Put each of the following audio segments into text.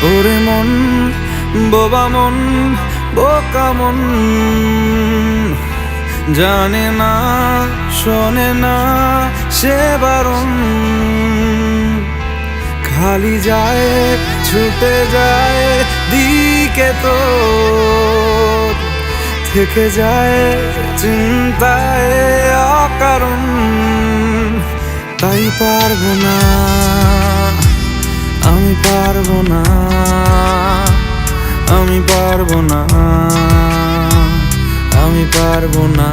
ওরে মন, বোবা মন, বোকা মন, জানে না শোনে না সে বারণ, খালি যায় ছুটে যায় দিকে তো থেকে যায় চিন্তায় অকারণ। তাই পারবো না, আমি পারবো না, আমি পারবো না, আমি পারবো না।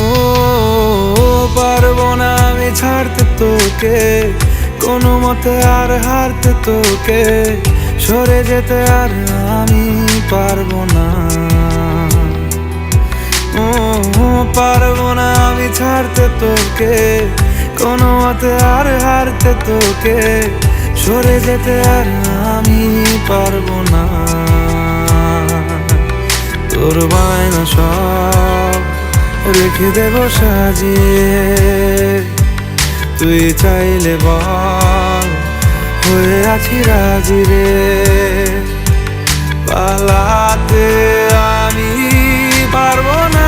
ও পারবো না আমি ছাড়তে তোকে, কোনো মতে আর হারতে তোকে, সরে যেতে আর আমি পারবো না। ও পারবো না আমি ছাড়তে তোকে, কোনো মতে আর হারতে তোকে, সরে যেতে আর আমি পারবো না। তোর বায়না সব রেখে দেব সাজিয়ে, তুই চাইলে বল হয়ে আছি রাজি রে। পালাতে আমি পারবো না।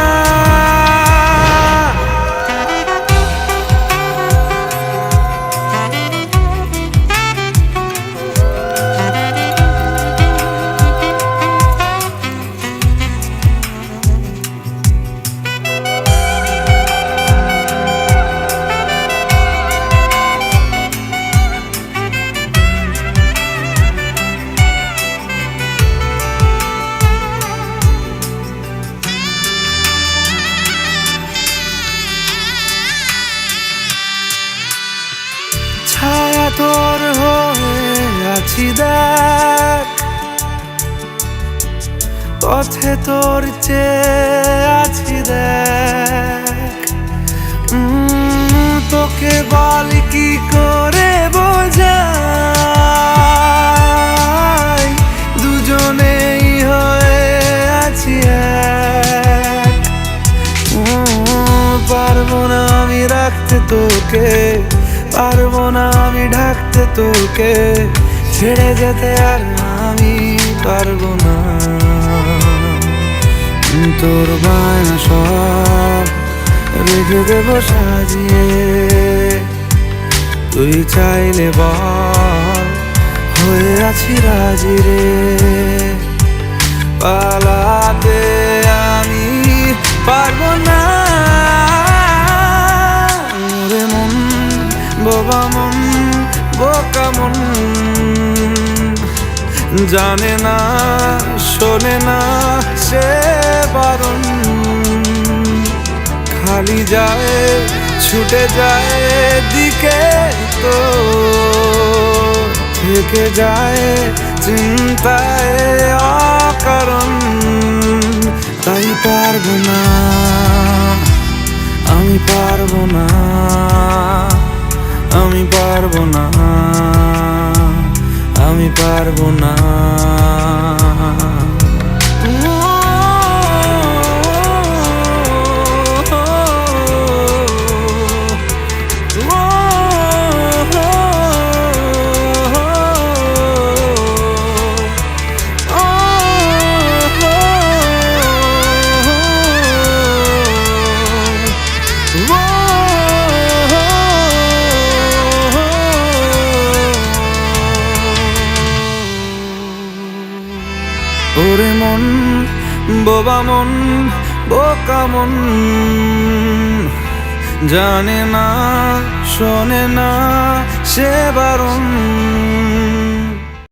ছায়া তোর হয়ে আছি দেখ, পথে তোর চেয়ে আছি দেখ। তোকে বল কি করে বোঝাই, দুজনেই হয়ে আছি এক। পারবো না আমি রাখতে তোকে, পারবো না আমি ঢাকতে তোকে, ছেড়ে যেতে আর আমি পারবো না। তোর বায়না সব রেখে দেব সাজিয়ে, তুই চাইলে বল হয়ে আছি রাজি রে। পালাতে আমি পারবো না। ওরে মন, বোবা মন, বোকা মন, জানে না শোনে না সে বারণ, খালি যায় ছুটে যায় দিকে তো থেকে যায় চিন্তায় অকারণ। তাই পারবো না, আমি পারবো না, আমি পারবো না, আমি পারবো না। ওরে মন, বোবা মন, বোকা মন, জানে না শোনে না সে বারণ,